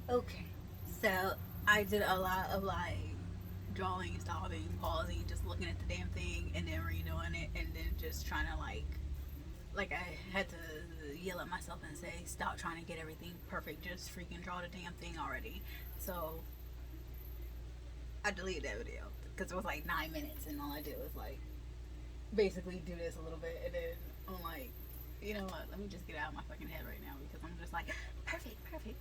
Okay, so I did a lot of like drawing, stopping, pausing, just looking at the damn thing, and then redoing it, and then just trying to like I had to yell at myself and say, stop trying to get everything perfect. Just freaking draw the damn thing already. So I deleted that video because it was like 9 minutes, and all I did was like basically do this a little bit, and then I'm like, you know what? Let me just get out of my fucking head right now because I'm just like, perfect, perfect.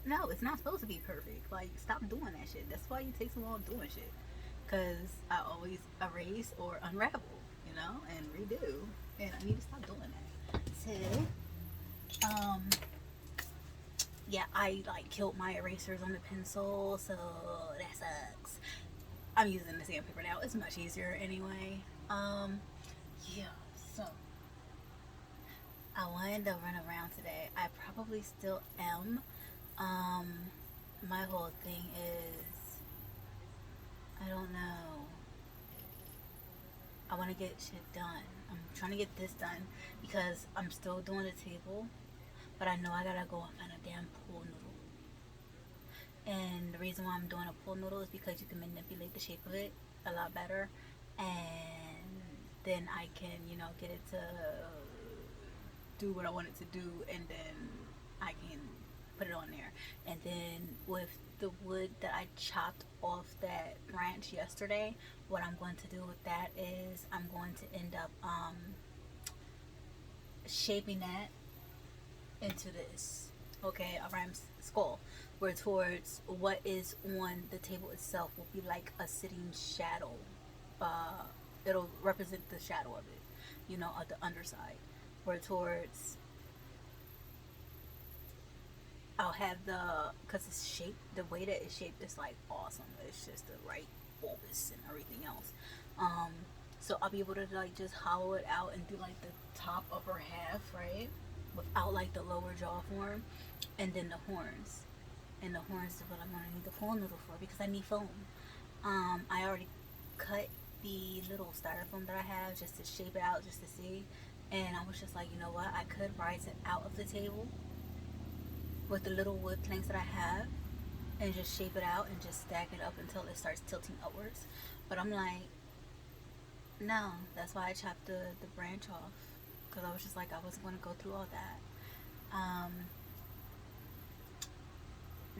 No, it's not supposed to be perfect. Like, stop doing that shit. That's why you take so long doing shit. Because I always erase or unravel, and redo, and I need to stop doing that. So, yeah, I like killed my erasers on the pencil, so that sucks. I'm using the sandpaper now. It's much easier anyway. Yeah. So I wanted to run around today. I probably still am. Um, my whole thing is I don't know. I want to get shit done. I'm trying to get this done because I'm still doing the table, but I know I gotta go and find a damn pool noodle. And the reason why I'm doing a pool noodle is because you can manipulate the shape of it a lot better, and then I can, get it to do what I want it to do, and then I can put it on there. And then with the wood that I chopped off that branch yesterday, what I'm going to do with that is I'm going to end up shaping that into this, okay, a ram's skull, where towards what is on the table itself will be like a sitting shadow. Uh, it'll represent the shadow of it, of the underside. Where towards I'll have because it's shaped, the way that it's shaped is like awesome. It's just the right bulbous and everything else. Um, so I'll be able to like just hollow it out and do like the top upper half, right? Without like the lower jaw form, and then the horns. And the horns is what I'm gonna need the foam noodle for because I need foam. I already cut the little styrofoam that I have just to shape it out, just to see. And I was just like, you know what? I could rise it out of the table with the little wood planks that I have and just shape it out and just stack it up until it starts tilting upwards. But I'm like, no, that's why I chopped the branch off because I was just like, I wasn't going to go through all that.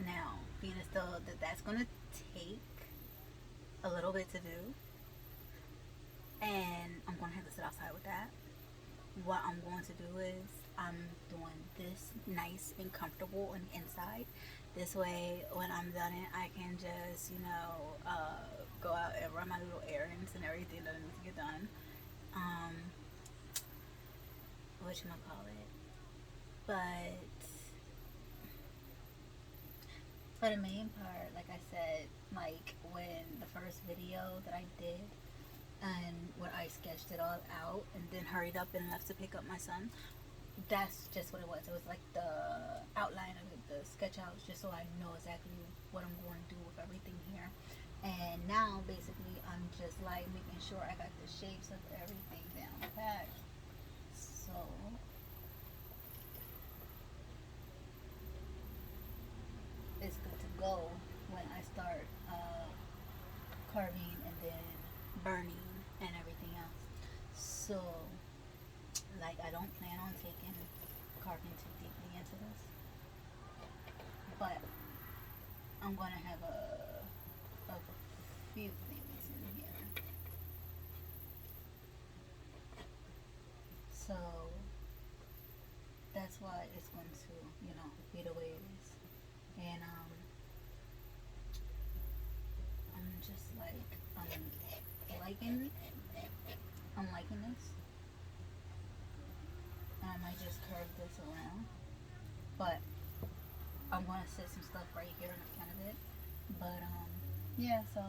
Now, being as though that's going to take a little bit to do, and I'm going to have to sit outside with that. What I'm going to do is I'm doing this nice and comfortable on the inside. This way, when I'm done it, I can just, go out and run my little errands and everything that I need to get done. Um, whatchamacallit. But for the main part, like I said, like when the first video that I did, and when I sketched it all out and then hurried up and left to pick up my son, that's just what it was. It was like the outline of it, the sketch out, just so I know exactly what I'm going to do with everything here. And now, basically, I'm just like making sure I got the shapes of everything down pat. So it's good to go when I start carving and then burning and everything else. So, like, I don't plan on taking carving too deeply into this, but I'm gonna have a few things in here. So that's why it's going to, be the way it is. And I'm just like liking I'm liking this. And I might just curve this around. But I'm gonna set some stuff right here in the front of it. But yeah, so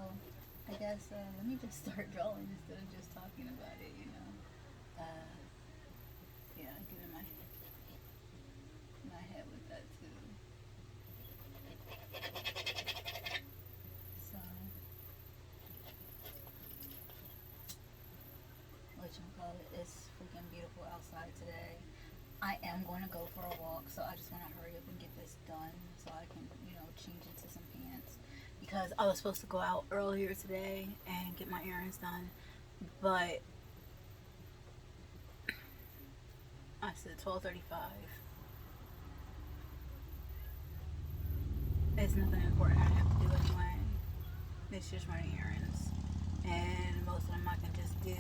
I guess let me just start drawing instead of just talking about it. Uh, yeah, get in my head with that too. So what you call it? It's freaking beautiful outside today. I am going to go for a walk, so I just want to hurry up and get this done so I can, change into some pants because I was supposed to go out earlier today and get my errands done, but I said 12:35. It's nothing important I have to do anyway. It's just running errands, and most of them I can just do,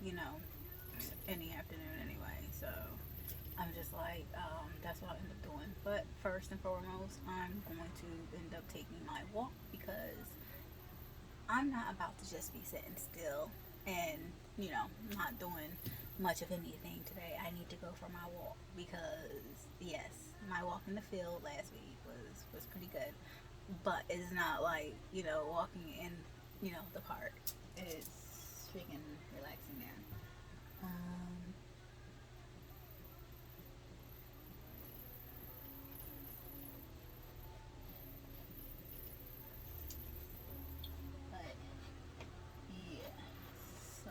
you know, in the afternoon anyway. So I'm just like, that's what I end up doing. But first and foremost, I'm going to end up taking my walk because I'm not about to just be sitting still and, not doing much of anything today. I need to go for my walk because, yes, my walk in the field last week was pretty good. But it's not like, walking in, the park. It's freaking relaxing there. Um, but yeah, so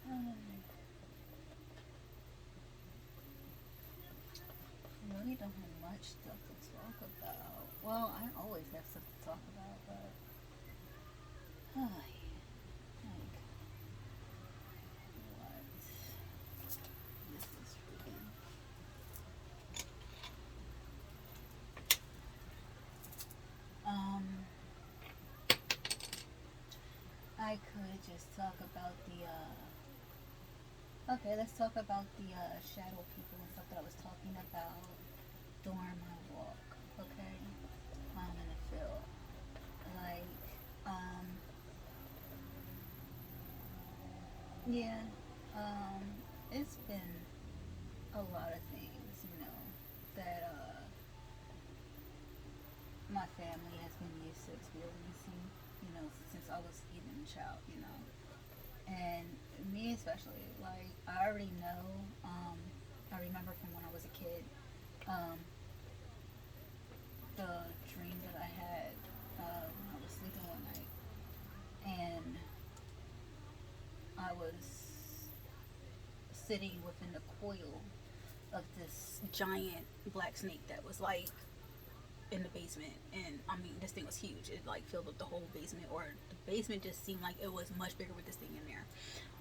I really don't have much stuff to talk about. Well, I always have stuff to talk about, but like what? This is freaking. Um, I could just talk about the. Okay, let's talk about the shadow people and stuff that I was talking about during my walk. Okay, in the field. Like, um, yeah, um, it's been a lot of things, that my family has been used to experiencing, since I was even a child, and me especially. Like, I already know. I remember from when I was a kid, um, the dream that I had when I was sleeping one night, and I was sitting within the coil of this giant black snake that was like in the basement. And I mean, this thing was huge. It like filled up the whole basement, or the basement just seemed like it was much bigger with this thing in there.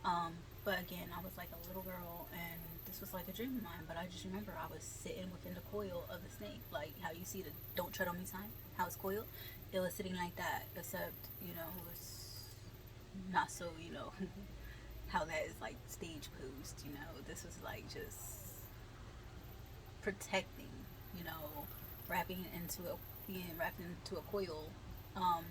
um, but again, I was like a little girl, and this was like a dream of mine. But I just remember I was sitting within the coil of the snake, like how you see the "Don't Tread on Me" sign, how it's coiled. It was sitting like that, except it was not so, how that is like stage posed. This was like just protecting, you know, wrapping it into a being wrapped into a coil, um,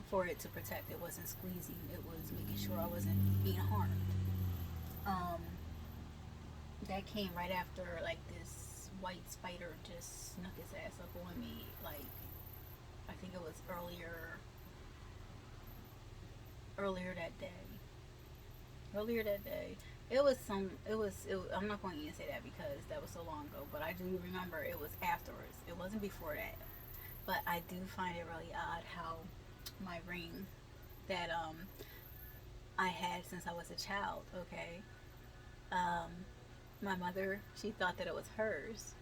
for it to protect. It wasn't squeezing. It was making sure I wasn't being harmed. Um, that came right after like this white spider just snuck its ass up on me. Like, I think it was earlier that day. Earlier that day, it was some. I'm not going to even say that because that was so long ago. But I do remember it was afterwards. It wasn't before that. But I do find it really odd how my ring that I had since I was a child. Okay, um, my mother, she thought that it was hers,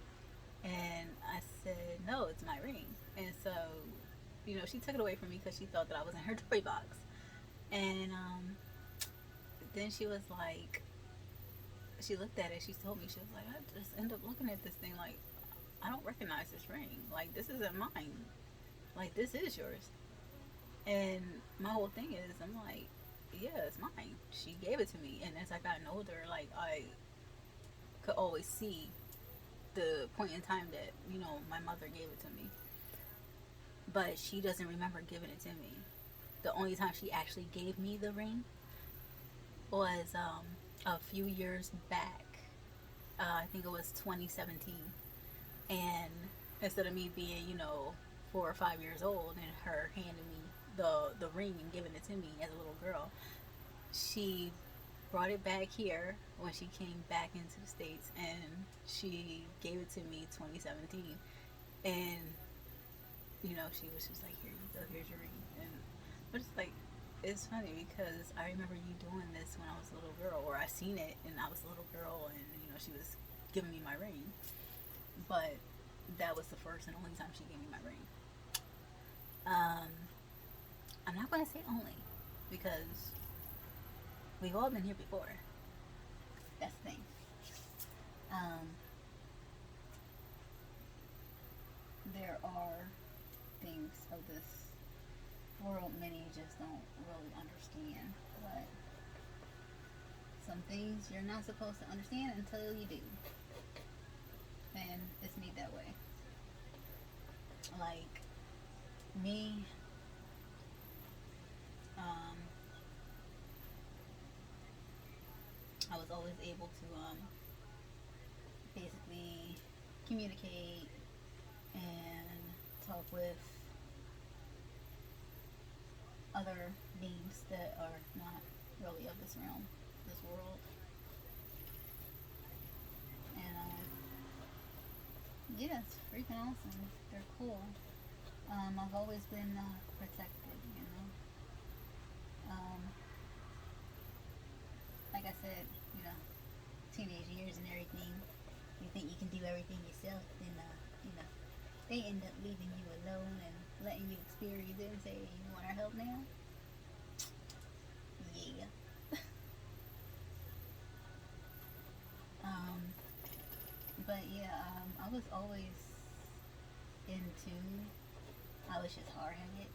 and I said no, it's my ring. And so, she took it away from me because she thought that I was in her toy box. And then she was like, she looked at it. She told me, she was like, I just end up looking at this thing like, I don't recognize this ring. Like, this isn't mine. Like, this is yours. And my whole thing is, I'm like, yeah, it's mine. She gave it to me. And as I gotten older, like, I could always see the point in time that, my mother gave it to me. But she doesn't remember giving it to me. The only time she actually gave me the ring was a few years back. I think it was 2017. And instead of me being, 4 or 5 years old and her handing me the ring and giving it to me as a little girl, she brought it back here when she came back into the States, and she gave it to me 2017. And she was just like, here you go, here's your ring. And but it's like, it's funny because I remember you doing this when I was a little girl, or I seen it and I was a little girl, and she was giving me my ring. But that was the first and only time she gave me my ring. Um, I'm not gonna say only because we've all been here before. That's the thing. Um, there are things of this world many just don't really understand, but some things you're not supposed to understand until you do. And it's me that way. Like me, um, I was always able to basically communicate and talk with other beings that are not really of this realm, this world. And yeah, it's freaking awesome. They're cool. I've always been protected. Um, like I said, you know, teenage years and everything. You think you can do everything yourself, then they end up leaving you alone and letting you experience it and say, "You want our help now?" Yeah. um, but yeah, I was always into. I was just hard headed,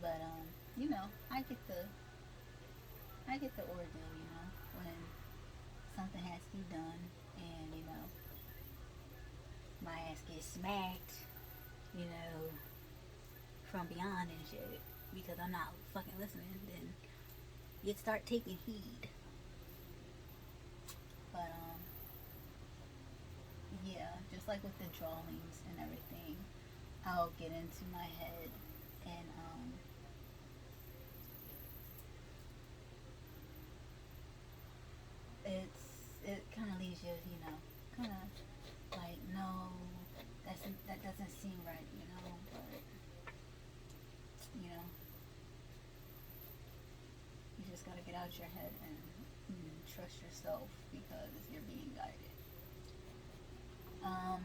but I get the ordeal. When something has to be done, and my ass gets smacked. You know, from beyond and shit, because I'm not fucking listening, then you start taking heed. But yeah, just like with the drawings and everything, I'll get into my head and it kind of leaves you, kind of like, no, that doesn't seem right, but you know, you just gotta get out your head and trust yourself because you're being guided. Um,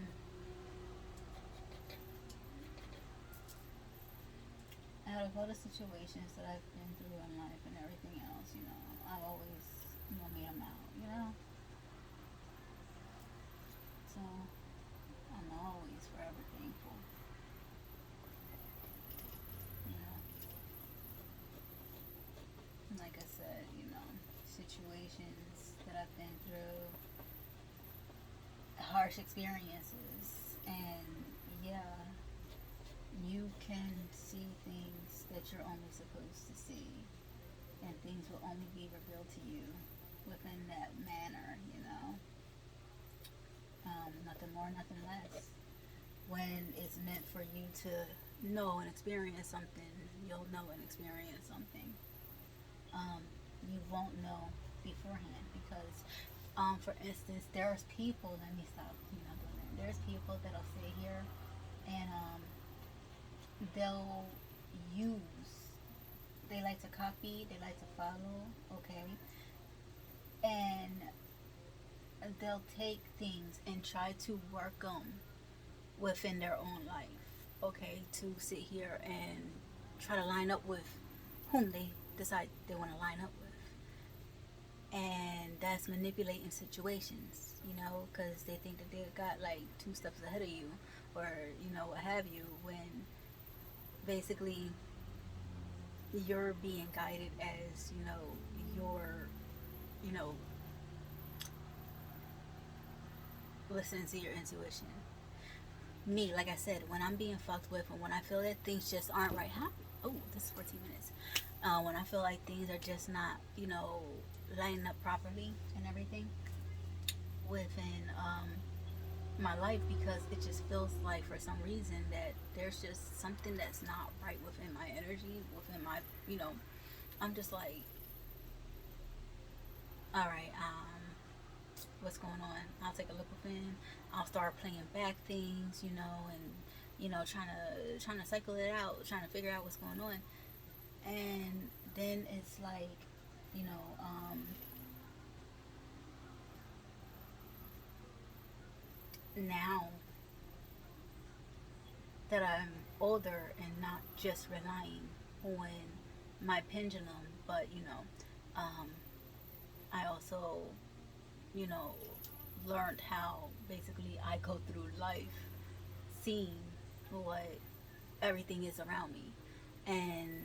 Out of all the situations that I've been through in life and everything else, I've always, made them out. So I'm always forever thankful. You know, like I said, situations that I've been through, harsh experiences, and yeah, you can see things that you're only supposed to see, and things will only be revealed to you within that manner. Nothing more, nothing less. When it's meant for you to know and experience something, you'll know and experience something. Um, you won't know beforehand because, for instance, there's people. Let me stop. Doing that. There's people that'll sit here and they'll use. They like to copy. They like to follow. Okay, and they'll take things and try to work them within their own life. Okay, to sit here and try to line up with whom they decide they want to line up with. And that's manipulating situations, because they think that they got like two steps ahead of you, or what have you, when basically you're being guided as your you know listening to your intuition. Me, like I said, when I'm being fucked with and when I feel that things just aren't right, oh, this is 14 minutes. When I feel like things are just not lining up properly and everything within my life, because it just feels like for some reason that there's just something that's not right within my energy, within my I'm just like, all right, what's going on? I'll take a look within. I'll start playing back things, and trying to cycle it out, trying to figure out what's going on. And then it's like, you know, now that I'm older and not just relying on my pendulum, but um, I also, you know, learned how basically I go through life seeing what everything is around me, and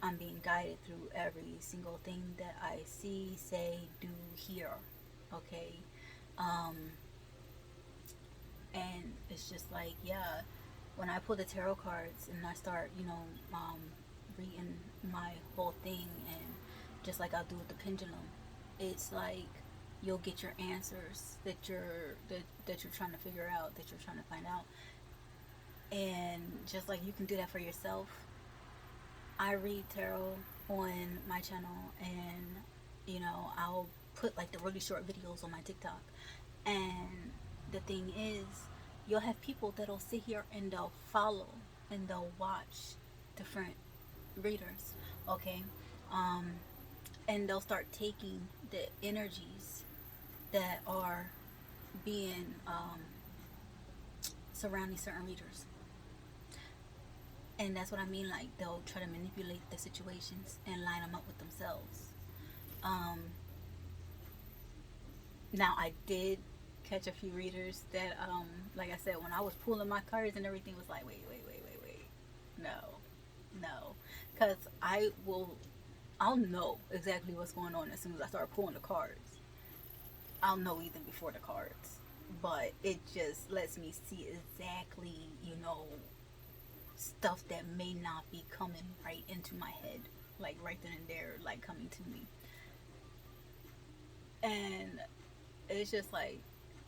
I'm being guided through every single thing that I see, say, do, hear. Okay, um, and it's just like, yeah, when I pull the tarot cards and I start, reading my whole thing, and just like I'll do with the pendulum, it's like you'll get your answers that you're trying to figure out, that you're trying to find out. And just like you can do that for yourself, I read tarot on my channel, and I'll put like the really short videos on my TikTok. And the thing is, you'll have people that'll sit here and they'll follow and they'll watch different readers, okay? Um, and they'll start taking the energies that are being surrounding certain readers. And that's what I mean, like they'll try to manipulate the situations and line them up with themselves. Um, Now, I did catch a few readers that, like I said, when I was pulling my cards and everything, was like, wait, no, because I'll know exactly what's going on as soon as I start pulling the cards. I'll know even before the cards, but it just lets me see exactly, stuff that may not be coming right into my head, like right then and there, like coming to me. And it's just like,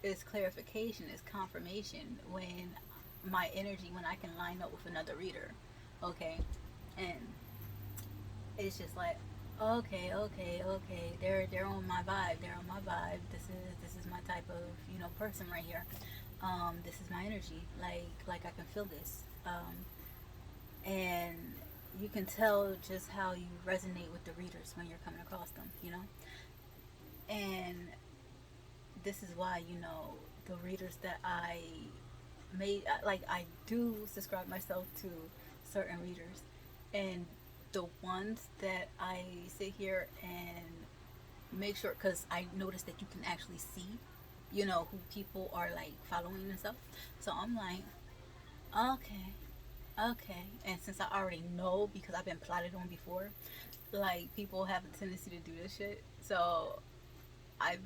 it's clarification, it's confirmation when my energy, when I can line up with another reader, okay? And it's just like, okay, they're on my vibe, they're on my vibe. This is my type of person right here. This is my energy. Like I can feel this. And you can tell just how you resonate with the readers when you're coming across them. And this is why the readers that I made, like, I do subscribe myself to certain readers, and the ones that I sit here and make sure, because I notice that you can actually see who people are like following and stuff. So I'm like, okay, and since I already know, because I've been plotted on before, like, people have a tendency to do this shit. So I've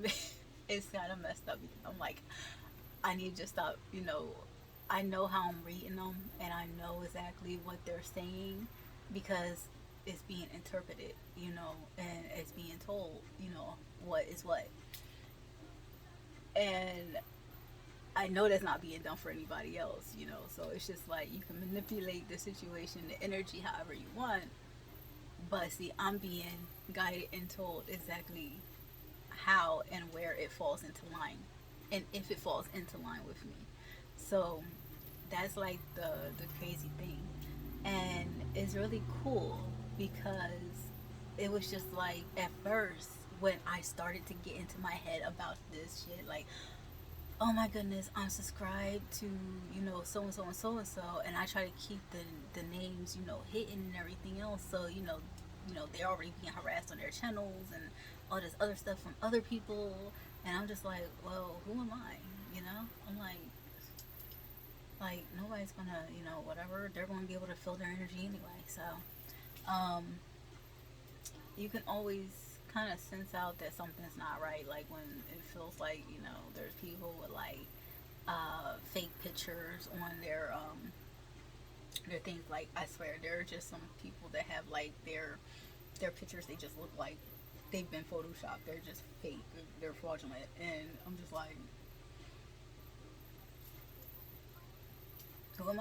it's kind of messed up, because I'm like, I need to just stop. I know how I'm reading them, and I know exactly what they're saying, because it's being interpreted, and it's being told, what is what. And I know that's not being done for anybody else, so it's just like you can manipulate the situation, the energy, however you want. But see, I'm being guided and told exactly how and where it falls into line, and if it falls into line with me. So that's like the crazy thing. And it's really cool, because it was just like, at first, when I started to get into my head about this shit, like, oh my goodness, I'm subscribed to so and so and so and so, and I try to keep the names hidden and everything else, so they're already being harassed on their channels and all this other stuff from other people. And I'm just like, well, who am I? I'm like nobody's gonna whatever, they're gonna be able to feel their energy anyway. So um you can always kind of sense out that something's not right, like when it feels like there's people with like fake pictures on their things. Like, I swear, there are just some people that have like their pictures, they just look like they've been photoshopped. They're just fake, they're fraudulent. And I'm just like, who am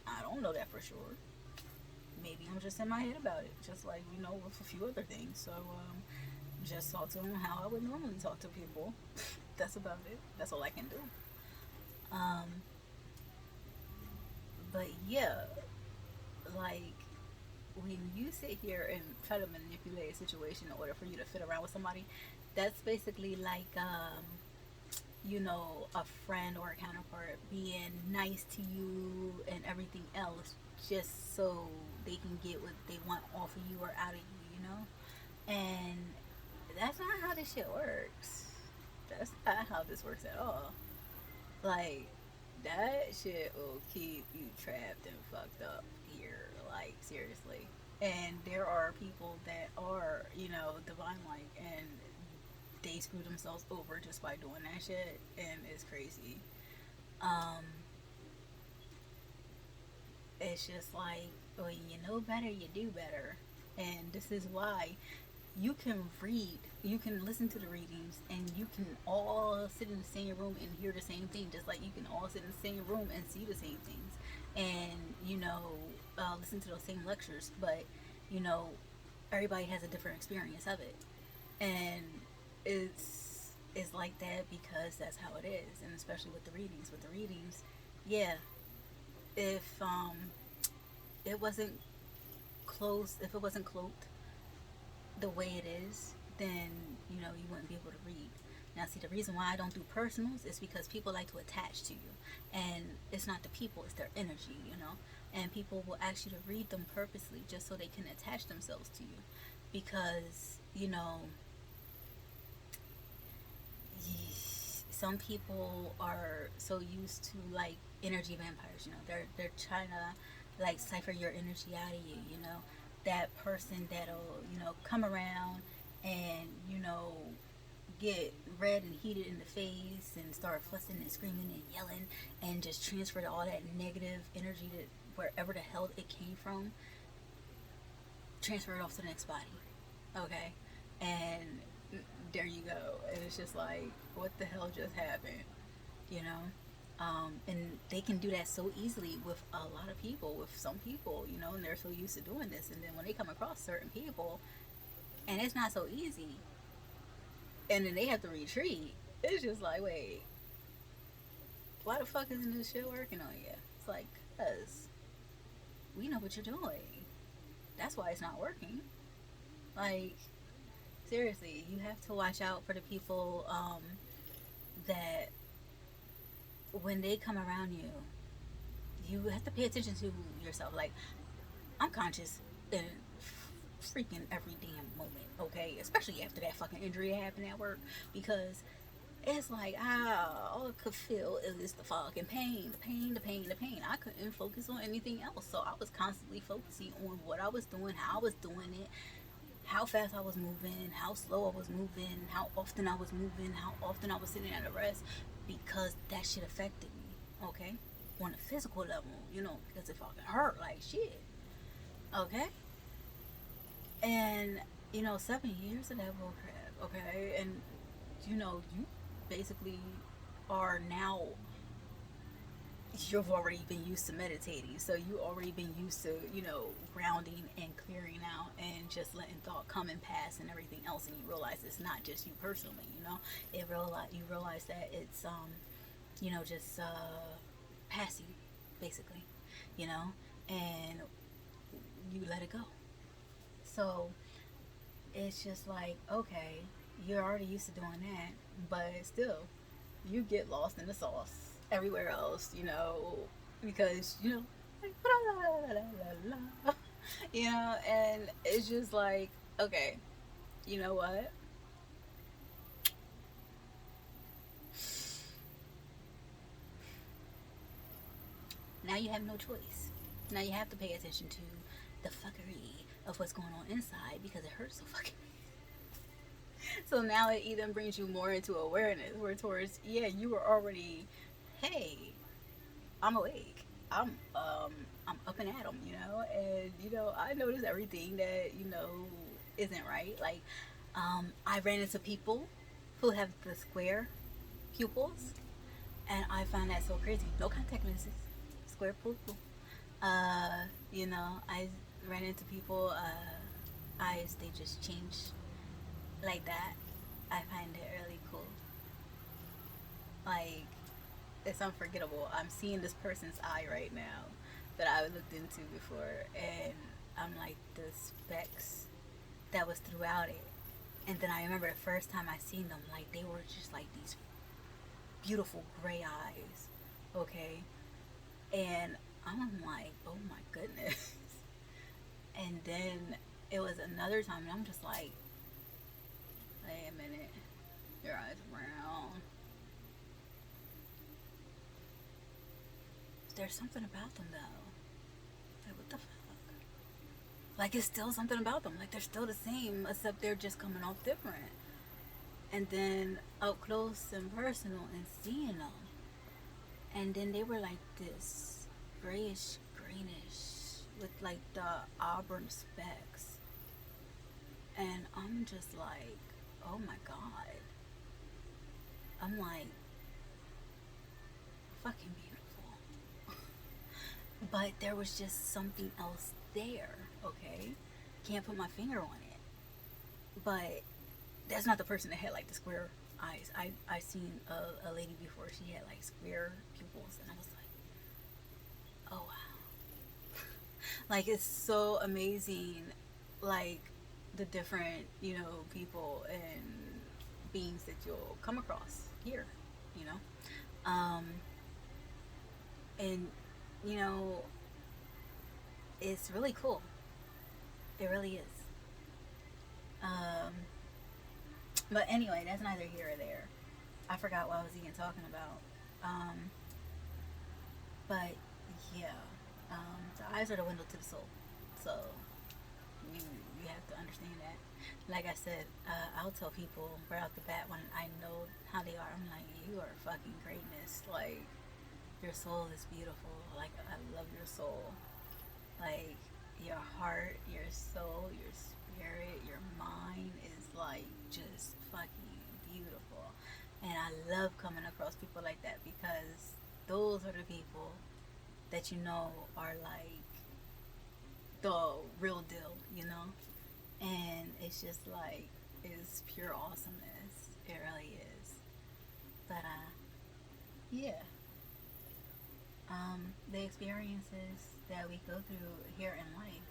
I don't know that for sure. Maybe I'm just in my head about it, just like with a few other things. So just talk to them how I would normally talk to people. That's about it. That's all I can do. um But yeah, like when you sit here and try to manipulate a situation in order for you to fit around with somebody, that's basically like a friend or a counterpart being nice to you and everything else just so they can get what they want off of you or out of you. And that's not how this shit works. That's not how this works at all. Like, that shit will keep you trapped and fucked up here. Like, seriously. And there are people that are, divine like, and they screw themselves over just by doing that shit, and it's crazy. Um, it's just like, when you know better, you do better. And this is why you can read, you can listen to the readings, and you can all sit in the same room and hear the same thing, just like you can all sit in the same room and see the same things, and listen to those same lectures. But you know, everybody has a different experience of it, and it's like that because that's how it is, and especially with the readings. With the readings, yeah, if it wasn't if it wasn't cloaked the way it is, then you wouldn't be able to read. Now, see, the reason why I don't do personals is because people like to attach to you, and it's not the people; it's their energy. And people will ask you to read them purposely just so they can attach themselves to you, because some people are so used to like energy vampires. They're trying to like cipher your energy out of you. That person that'll come around and get red and heated in the face and start fussing and screaming and yelling and just transfer all that negative energy to wherever the hell it came from, transfer it off to the next body. Okay? And there you go. And it's just like, what the hell just happened? You know? And they can do that so easily with a lot of people, with some people, and they're so used to doing this. And then when they come across certain people, and it's not so easy, and then they have to retreat, it's just like, wait, why the fuck isn't this shit working on you? It's like, cuz we know what you're doing. That's why it's not working. Like, seriously, you have to watch out for the people that when they come around you, you have to pay attention to yourself. Like, I'm conscious in freaking every damn moment, okay? Especially after that fucking injury that happened at work, because it's like, all I could feel is the fucking pain, the pain, the pain, the pain. I couldn't focus on anything else, so I was constantly focusing on what I was doing, how I was doing it, how fast I was moving, how slow I was moving, how often I was moving, how often I was sitting at a rest, because that shit affected me, okay? On a physical level, because it fucking hurt like shit, okay? And, 7 years of that bullcrap, okay? And, you basically are now, you've already been used to meditating, so you already been used to grounding and clearing out and just letting thought come and pass and everything else, and you realize it's not just you personally. You realize that it's just passing, basically, you know and you let it go. So it's just like, okay, you're already used to doing that, but still you get lost in the sauce everywhere else, because like, and it's just like, okay, you know what? Now you have no choice. Now you have to pay attention to the fuckery of what's going on inside because it hurts so fucking. So now it even brings you more into awareness, where towards, yeah, you were already, hey, I'm awake. I'm up and at 'em, and I notice everything that isn't right. Like, I ran into people who have the square pupils, and I find that so crazy. No contact lenses, square pupil. I ran into people, eyes they just change like that. I find it really cool. Like, it's unforgettable. I'm seeing this person's eye right now. that I looked into before, and I'm like the specks that was throughout it. And then I remember the first time I seen them, like they were just like these beautiful gray eyes, okay? And I'm like, oh my goodness. And then it was another time, and I'm just like, wait a minute, your eyes brown. There's something about them though. Like what the fuck? Like it's still something about them. Like they're still the same, except they're just coming off different. And then up close and personal and seeing them, and then they were like this grayish greenish with like the auburn specks, and I'm just like, oh my god. I'm like, fucking beautiful. But there was just something else there, okay? Can't put my finger on it. But that's not the person that had like the square eyes. I seen a lady before, she had like square pupils, and I was like, oh wow. Like it's so amazing, like the different, you know, people and beings that you'll come across here, you know. And you know, it's really cool. It really is. Um, but anyway, that's neither here or there. I forgot what I was even talking about. Um, but yeah, the eyes are the window to the soul. So you you have to understand that. Like I said, I'll tell people right off the bat when I know how they are. I'm like, you are fucking greatness. Like your soul is beautiful. Like I love your soul. Like your heart, your soul, your spirit, your mind is like just fucking beautiful. And I love coming across people like that because those are the people that you know are like the real deal, you know? And it's just like, it's pure awesomeness. It really is. But, yeah. The experiences that we go through here in life,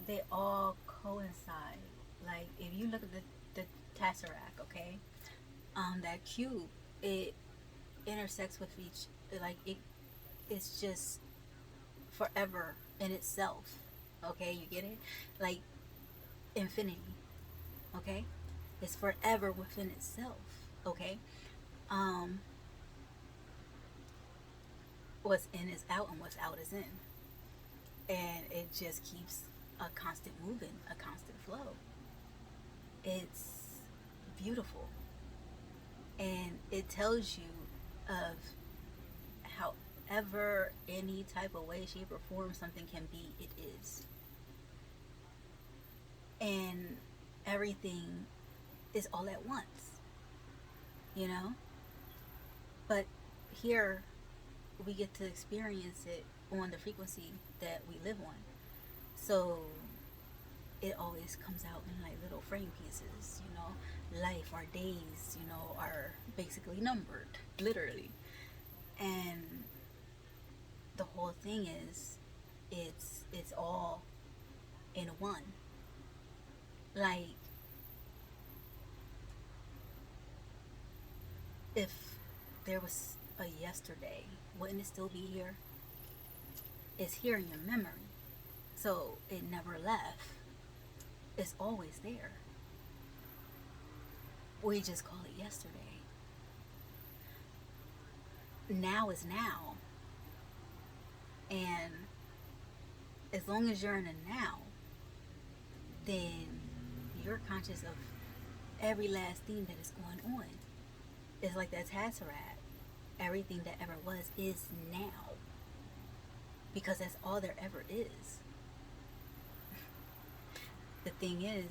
they all coincide. Like, if you look at the tesseract, okay? That cube, it intersects with each, like, it's just forever in itself. Okay, you get it? Like infinity. Okay, it's forever within itself. Okay, um, what's in is out, and what's out is in, and it just keeps a constant moving, a constant flow. It's beautiful, and it tells you of however any type of way, shape, or form something can be. It is. And everything is all at once, you know? But here we get to experience it on the frequency that we live on. So it always comes out in like little frame pieces, you know? Life, our days, you know, are basically numbered, literally. And the whole thing is it's all in one. Like if there was a yesterday, wouldn't it still be here? It's here in your memory. So it never left. It's always there. We just call it yesterday. Now is now. And as long as you're in a now, then you're conscious of every last thing that is going on. It's like that Tesseract. Everything that ever was is now. Because that's all there ever is. The thing is,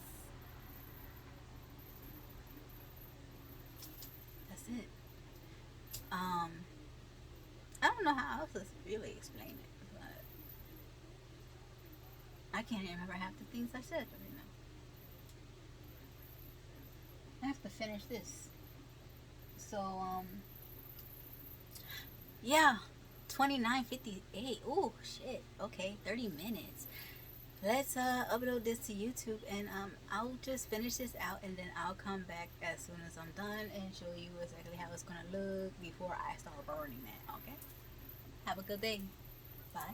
that's it. I don't know how else to really explain it, but I can't even remember half the things I said right now. I have to finish this. So, yeah. 29:58. Oh shit. Okay, 30 minutes. Let's upload this to YouTube, and I'll just finish this out, and then I'll come back as soon as I'm done and show you exactly how it's gonna look before I start burning that. Okay. Have a good day. Bye.